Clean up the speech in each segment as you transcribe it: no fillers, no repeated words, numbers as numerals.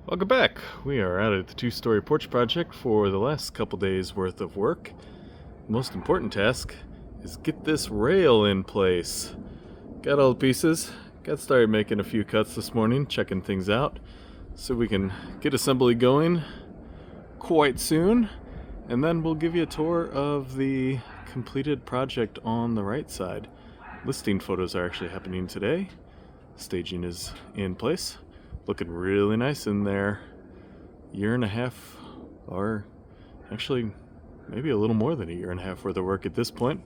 Welcome back. We are out at the two-story porch project for the last couple days worth of work. The most important task is get this rail in place. Got all the pieces. Got started making a few cuts this morning, checking things out, so we can get assembly going quite soon. And then we'll give you a tour of the completed project on the right side. Listing photos are actually happening today. Staging is in place. Looking really nice in there. Year and a half, or actually maybe a little more than a year and a half worth of work at this point,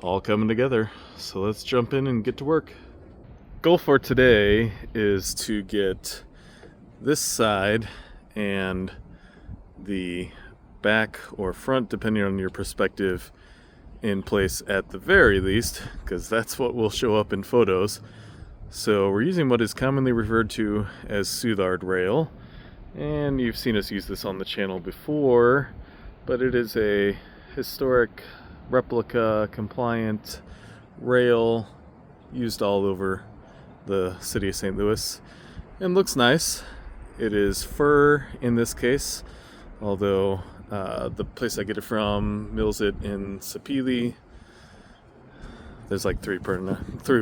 all coming together. So let's jump in and get to work. Goal for today is to get this side and the back or front, depending on your perspective, in place at the very least, because that's what will show up in photos. So we're using what is commonly referred to as Southard rail, and you've seen us use this on the channel before, but it is a historic replica compliant rail used all over the city of St. Louis and looks nice. It is fir in this case, although the place I get it from mills it in Sapele. There's like three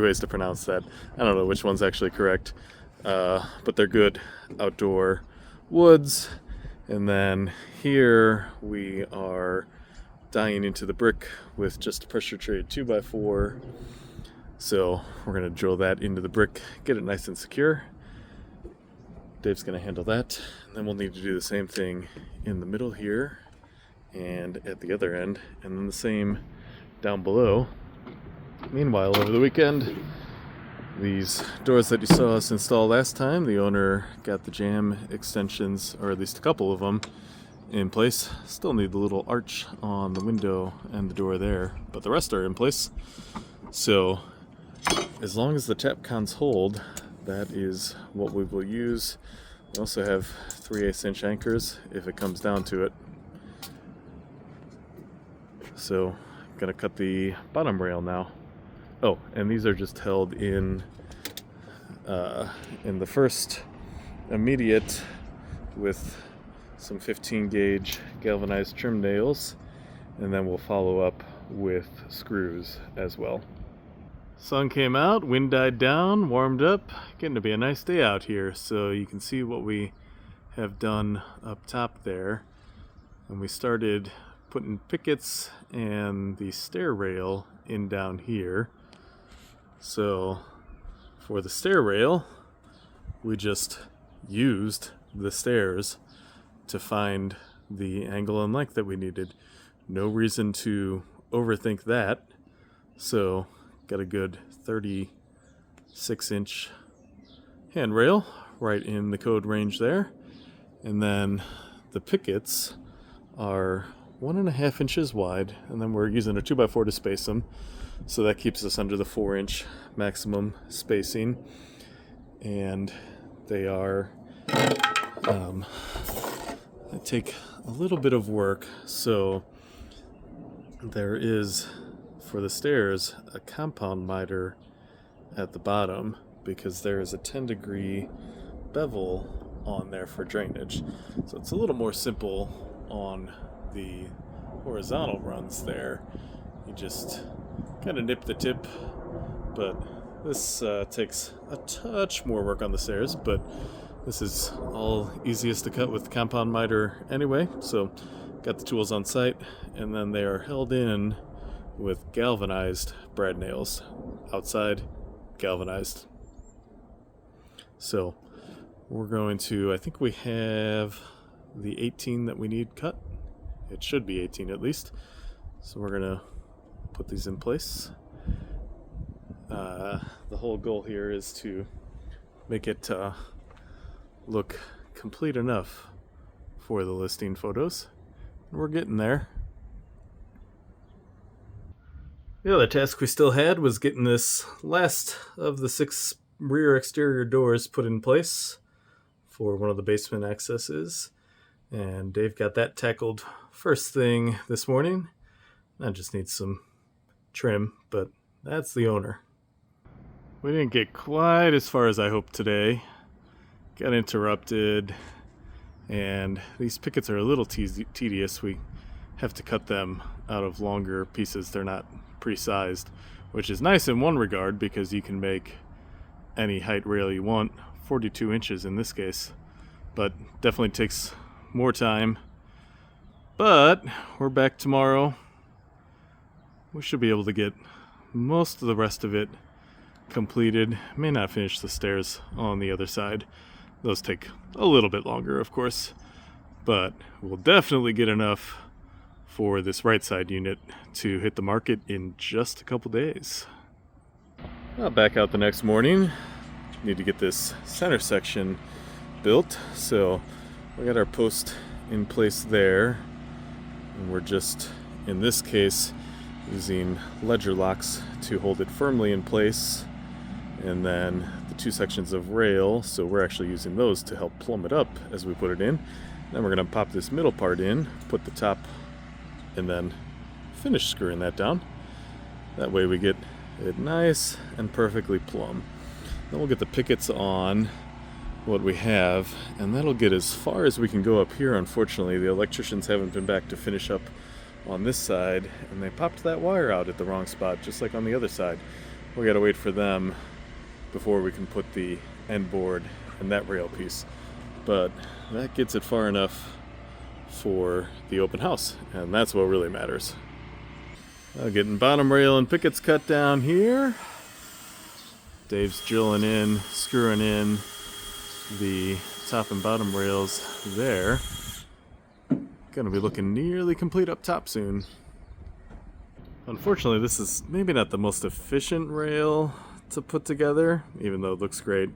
ways to pronounce that. I don't know which one's actually correct, but they're good outdoor woods. And then here we are dyeing into the brick with just a pressure treated 2x4. So we're going to drill that into the brick, get it nice and secure. Dave's going to handle that. And then we'll need to do the same thing in the middle here and at the other end, and then the same down below. Meanwhile, over the weekend, these doors that you saw us install last time, the owner got the jamb extensions, or at least a couple of them, in place. Still need the little arch on the window and the door there, but the rest are in place. So as long as the tap cons hold, that is what we will use. We also have 3/8 inch anchors if it comes down to it. So gonna cut the bottom rail now. Oh, and these are just held in the first immediate with some 15 gauge galvanized trim nails, and then we'll follow up with screws as well. Sun came out, wind died down, warmed up, getting to be a nice day out here. So you can see what we have done up top there, and we started putting pickets and the stair rail in down here. So for the stair rail, we just used the stairs to find the angle and length that we needed. No reason to overthink that. So got a good 36 inch handrail right in the code range there. And then the pickets are 1.5 inches wide, and then we're using a 2x4 to space them. So that keeps us under the 4-inch maximum spacing. And they are, they take a little bit of work. So there is, for the stairs, a compound miter at the bottom because there is a 10-degree bevel on there for drainage. So it's a little more simple on the horizontal runs there. You just kind of nip the tip, but this takes a touch more work on the stairs, but this is all easiest to cut with the compound miter anyway. So got the tools on site, and then they are held in with galvanized brad nails, outside galvanized. So we're going to, I think we have the 18 that we need cut. It should be 18 at least. So we're gonna put these in place. The whole goal here is to make it look complete enough for the listing photos. And we're getting there. The other task we still had was getting this last of the 6 rear exterior doors put in place for one of the basement accesses. And Dave got that tackled first thing this morning. I just need some trim, but that's the owner. We didn't get quite as far as I hoped today. Got interrupted And these pickets are a little tedious. We have to cut them out of longer pieces. They're not pre-sized, which is nice in one regard because you can make any height rail you want, 42 inches in this case, but definitely takes more time. But we're back tomorrow. We should be able to get most of the rest of it completed. May not finish the stairs on the other side. Those take a little bit longer, of course, but we'll definitely get enough for this right side unit to hit the market in just a couple days. Well, back out the next morning. Need to get this center section built, so we got our post in place there, and we're just, in this case, using ledger locks to hold it firmly in place, and then the two sections of rail, so we're actually using those to help plumb it up as we put it in. Then we're going to pop this middle part in, put the top, and then finish screwing that down. That way we get it nice and perfectly plumb. Then we'll get the pickets on what we have, and that'll get as far as we can go up here. Unfortunately, the electricians haven't been back to finish up on this side, and they popped that wire out at the wrong spot, just like on the other side. We gotta wait for them before we can put the end board and that rail piece. But that gets it far enough for the open house, and that's what really matters. Getting bottom rail and pickets cut down here. Dave's drilling in, screwing in the top and bottom rails there. Gonna be looking nearly complete up top soon. Unfortunately, this is maybe not the most efficient rail to put together, even though it looks great.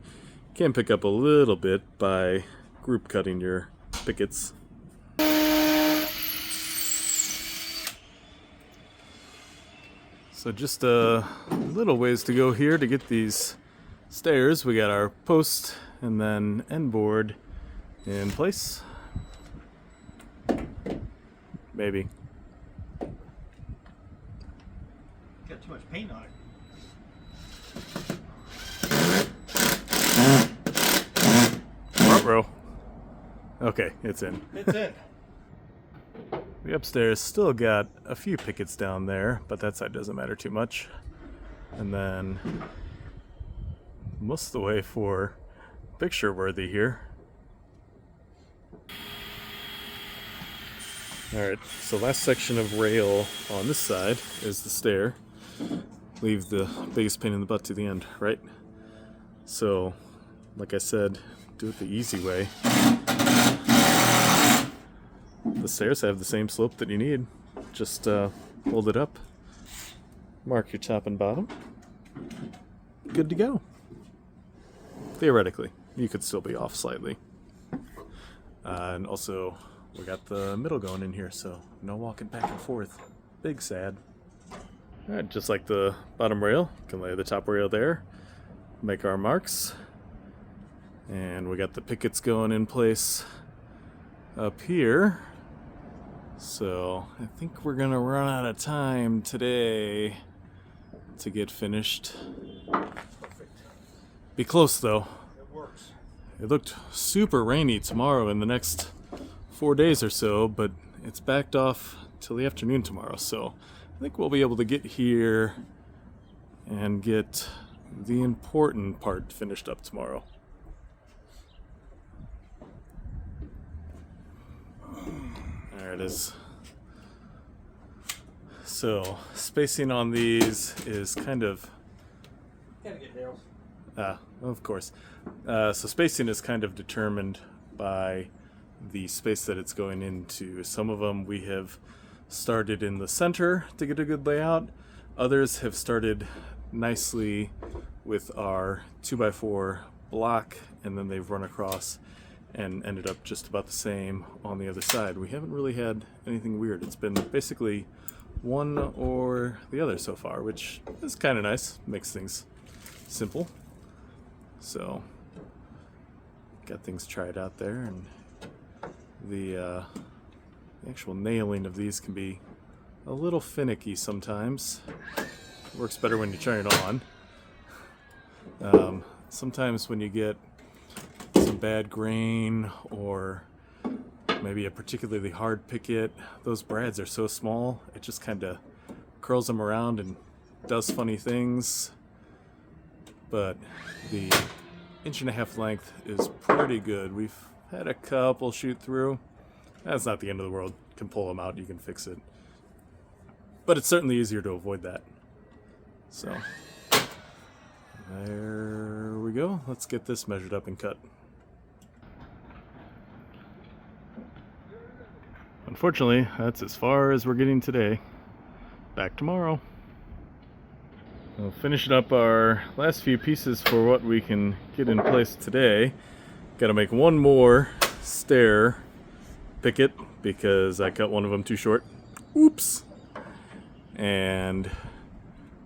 Can pick up a little bit by group cutting your pickets. So just a little ways to go here to get these stairs. We got our post and then end board in place. Maybe. Got too much paint on it. Front row. Okay, it's in. It's in. The upstairs still got a few pickets down there, but that side doesn't matter too much. And then most of the way for picture worthy here. Alright, so last section of rail on this side is the stair. Leave the biggest pain in the butt to the end, right? So, like I said, do it the easy way. The stairs have the same slope that you need. Just hold it up, mark your top and bottom. Good to go. Theoretically, you could still be off slightly. And also, we got the middle going in here, so no walking back and forth. Big sad. Alright, just like the bottom rail, can lay the top rail there, make our marks, and we got the pickets going in place up here. So I think we're gonna run out of time today to get finished. Perfect. Be close though. It works. It looked super rainy tomorrow and the next 4 days or so, but it's backed off till the afternoon tomorrow, so I think we'll be able to get here and get the important part finished up tomorrow. There it is. So, spacing on these is kind of... Gotta get nails. Of course. So spacing is kind of determined by the space that it's going into. Some of them we have started in the center to get a good layout. Others have started nicely with our 2x4 block, and then they've run across and ended up just about the same on the other side. We haven't really had anything weird. It's been basically one or the other so far, which is kind of nice. Makes things simple. So, got things tried out there, and the actual nailing of these can be a little finicky sometimes. Works better when you turn it on. Sometimes when you get some bad grain or maybe a particularly hard picket. Those brads are so small, it just kind of curls them around and does funny things. But the 1.5 inch length is pretty good. We've had a couple shoot through. That's not the end of the world. You can pull them out, you can fix it. But it's certainly easier to avoid that. So there we go. Let's get this measured up and cut. Unfortunately, that's as far as we're getting today. Back tomorrow. We'll finish up our last few pieces for what we can get in place today. Got to make one more stair picket because I cut one of them too short. Oops! And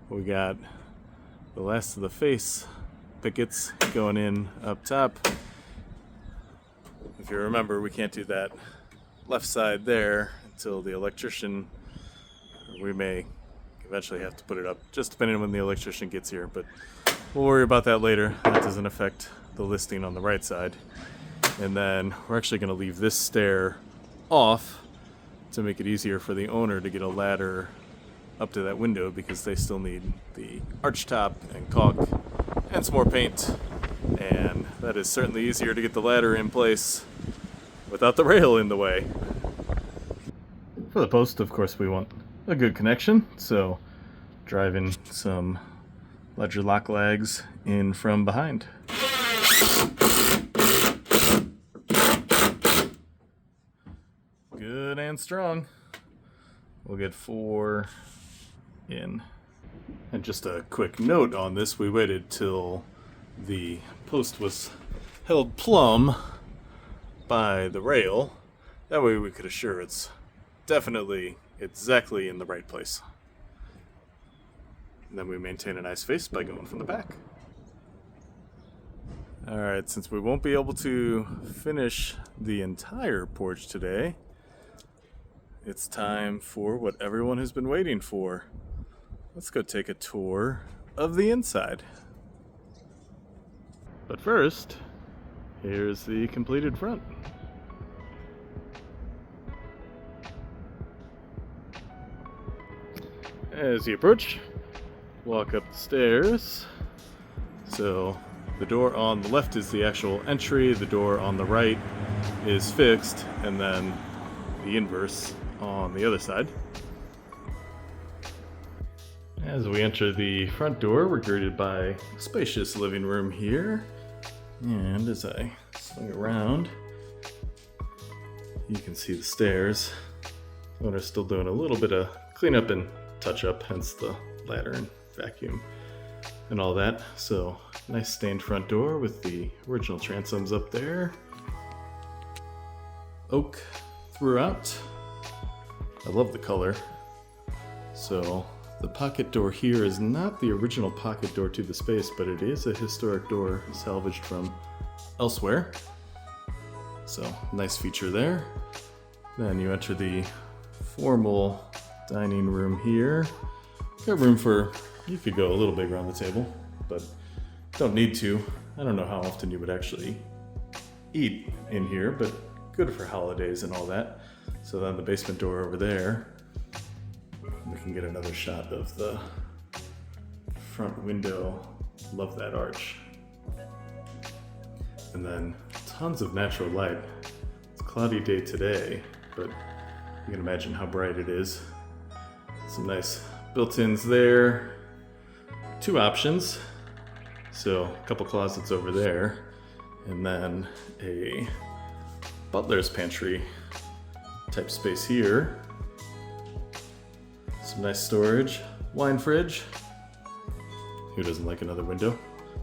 we got the last of the face pickets going in up top. If you remember, we can't do that left side there until the electrician. We may eventually have to put it up, just depending on when the electrician gets here, but we'll worry about that later. That doesn't affect the listing on the right side. And then we're actually going to leave this stair off to make it easier for the owner to get a ladder up to that window, because they still need the arch top and caulk and some more paint. And that is certainly easier to get the ladder in place without the rail in the way. For the post, of course, we want a good connection, so driving some ledger lock lags in from behind. Good and strong. We'll get 4 in. And just a quick note on this, we waited till the post was held plumb by the rail. That way we could assure it's definitely exactly in the right place. And then we maintain a nice face by going from the back. Alright, since we won't be able to finish the entire porch today, it's time for what everyone has been waiting for. Let's go take a tour of the inside. But first, here's the completed front. As you approach, walk up the stairs. So the door on the left is the actual entry, the door on the right is fixed, and then the inverse on the other side. As we enter the front door, we're greeted by a spacious living room here. And as I swing around, you can see the stairs. The owner's still doing a little bit of cleanup and touch up, hence the ladder and vacuum and all that. So nice stained front door with the original transoms up there. Oak throughout. I love the color. So the pocket door here is not the original pocket door to the space, but it is a historic door salvaged from elsewhere. So nice feature there. Then you enter the formal dining room here. Got room for, you could go a little bigger on the table, but don't need to. I don't know how often you would actually eat in here, but good for holidays and all that. So then the basement door over there, we can get another shot of the front window. Love that arch. And then tons of natural light. It's a cloudy day today, but you can imagine how bright it is. Some nice built-ins there. 2 options. So a couple closets over there, and then a butler's pantry type space here. Some nice storage, wine fridge. Who doesn't like another window?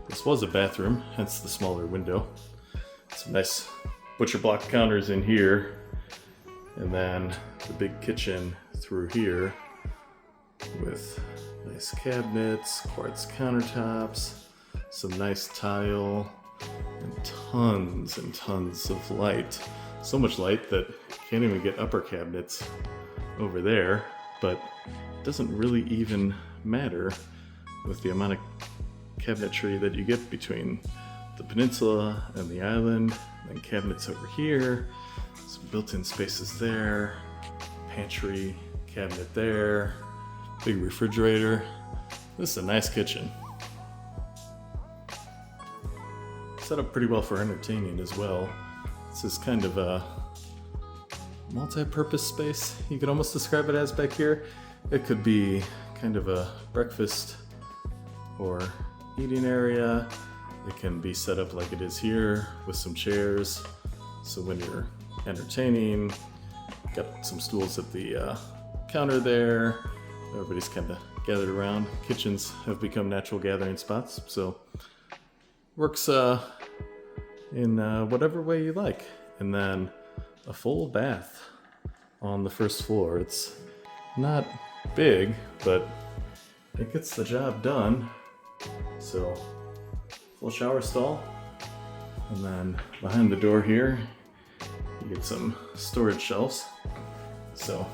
This was a bathroom, hence the smaller window. Some nice butcher block counters in here, and then the big kitchen through here with nice cabinets, quartz countertops, some nice tile, and tons of light. So much light that you can't even get upper cabinets over there, but it doesn't really even matter with the amount of cabinetry that you get between the peninsula and the island, and cabinets over here. Some built-in spaces there, pantry, cabinet there, big refrigerator. This is a nice kitchen. Set up pretty well for entertaining as well. This is kind of a multi-purpose space, you could almost describe it as back here. It could be kind of a breakfast or eating area. It can be set up like it is here with some chairs. So when you're entertaining, got some stools at the counter there. Everybody's kind of gathered around. Kitchens have become natural gathering spots, so works in whatever way you like. And then a full bath on the first floor. It's not big, but it gets the job done. So, full shower stall. And then behind the door here, you get some storage shelves. So,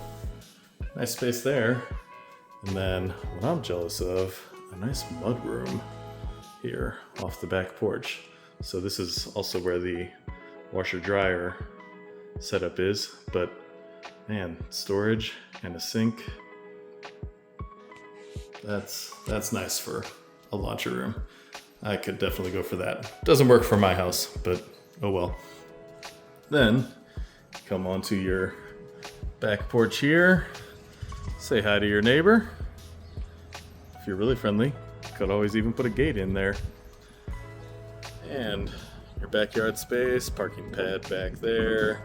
nice space there. And then what I'm jealous of, a nice mud room here off the back porch. So this is also where the washer dryer setup is, but man, storage and a sink. That's nice for a laundry room. I could definitely go for that. Doesn't work for my house, but oh well. Then come onto your back porch here. Say hi to your neighbor. If you're really friendly, could always even put a gate in there. And your backyard space, parking pad back there,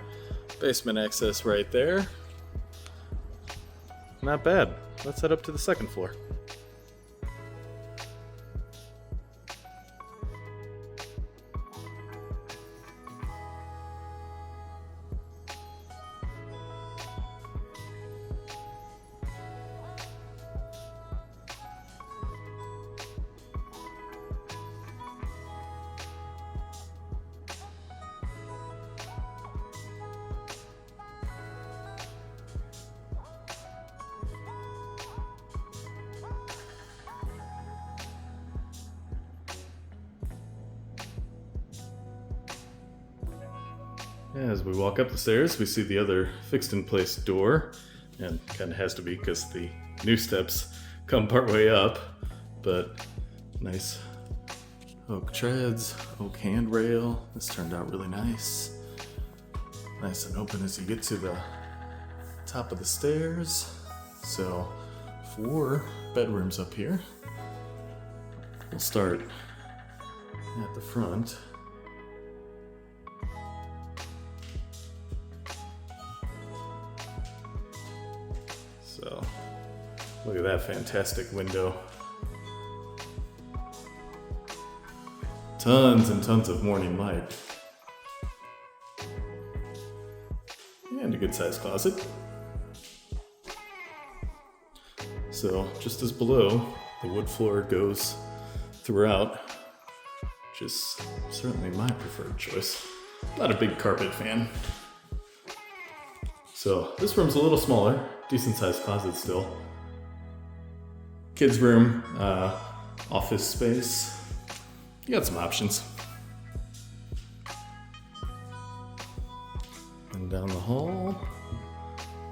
basement access right there. Not bad. Let's head up to the second floor. As we walk up the stairs, we see the other fixed-in-place door, and kind of has to be because the new steps come partway up, but nice oak treads, oak handrail. This turned out really nice. Nice and open as you get to the top of the stairs. So 4 bedrooms up here. We'll start at the front. So, look at that fantastic window. Tons and tons of morning light. And a good sized closet. So, just as below, the wood floor goes throughout, which is certainly my preferred choice. Not a big carpet fan. So this room's a little smaller, decent sized closet still. Kids room, office space. You got some options. And down the hall,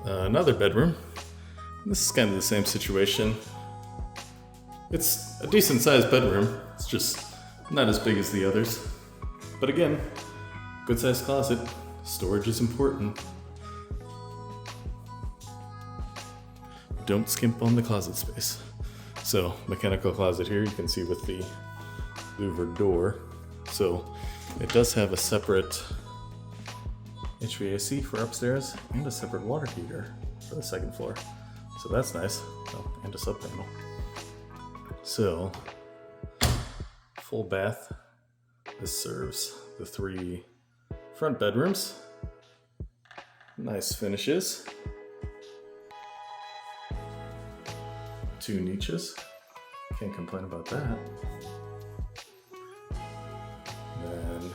another bedroom. This is kind of the same situation. It's a decent sized bedroom. It's just not as big as the others. But again, good sized closet. Storage is important. Don't skimp on the closet space. So, mechanical closet here, you can see with the louvered door. So, it does have a separate HVAC for upstairs and a separate water heater for the second floor. So that's nice. Oh, and a sub panel. So, full bath. This serves the 3 front bedrooms. Nice finishes. 2 niches. Can't complain about that. Then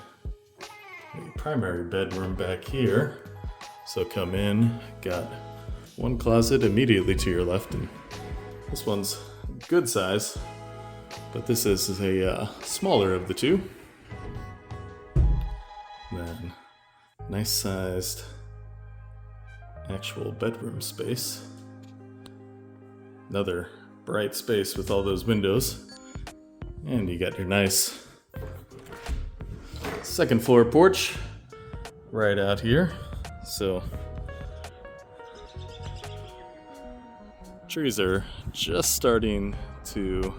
the primary bedroom back here. So come in, got 1 closet immediately to your left, and this one's good size, but this is a smaller of the 2. Then nice sized actual bedroom space. Another bright space with all those windows. And you got your nice second floor porch right out here. So trees are just starting to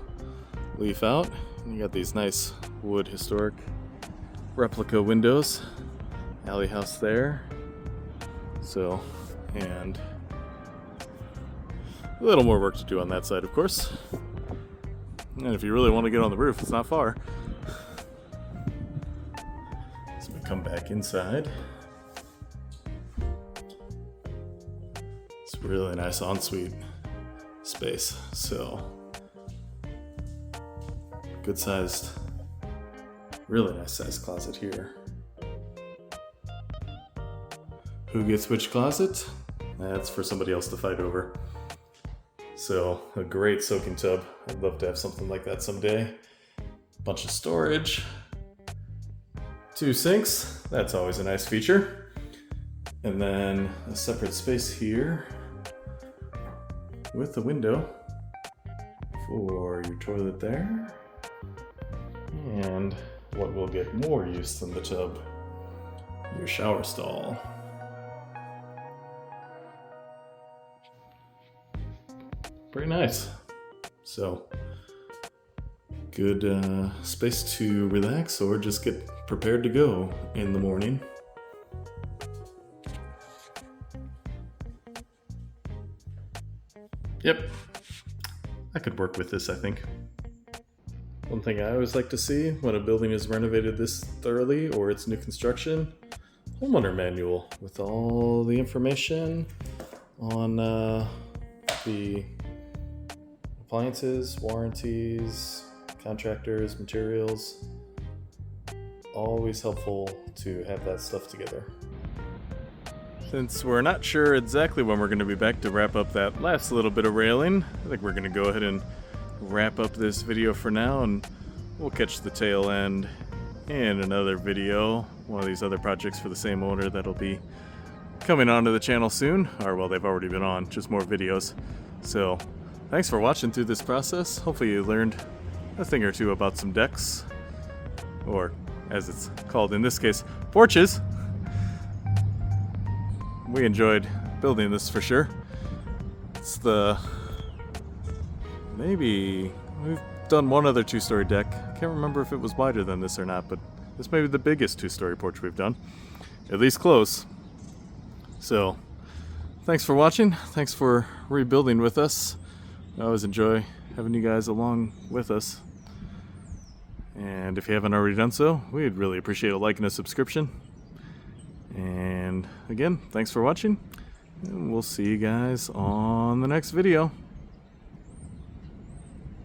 leaf out. And you got these nice wood historic replica windows. Alley house there. So, and a little more work to do on that side, of course. And if you really want to get on the roof, it's not far. So we come back inside. It's a really nice ensuite space. So, good sized, really nice sized closet here. Who gets which closet? That's for somebody else to fight over. So, a great soaking tub. I'd love to have something like that someday. Bunch of storage. 2 sinks. That's always a nice feature. And then a separate space here with a window for your toilet there. And what will get more use than the tub, your shower stall. Very nice. So, good space to relax or just get prepared to go in the morning. Yep, I could work with this, I think. One thing I always like to see when a building is renovated this thoroughly or it's new construction, homeowner manual with all the information on the appliances, warranties, contractors, materials. Always helpful to have that stuff together. Since we're not sure exactly when we're going to be back to wrap up that last little bit of railing, I think we're going to go ahead and wrap up this video for now, and we'll catch the tail end in another video. One of these other projects for the same owner that'll be coming onto the channel soon, or well, they've already been on, just more videos. So thanks for watching through this process. Hopefully you learned a thing or two about some decks, or as it's called in this case, porches. We enjoyed building this for sure. It's maybe we've done one other 2-story deck. I can't remember if it was wider than this or not, but this may be the biggest 2-story porch we've done. At least close. So, thanks for watching. Thanks for rebuilding with us. I always enjoy having you guys along with us. And if you haven't already done so, we'd really appreciate a like and a subscription. And again, thanks for watching. And we'll see you guys on the next video.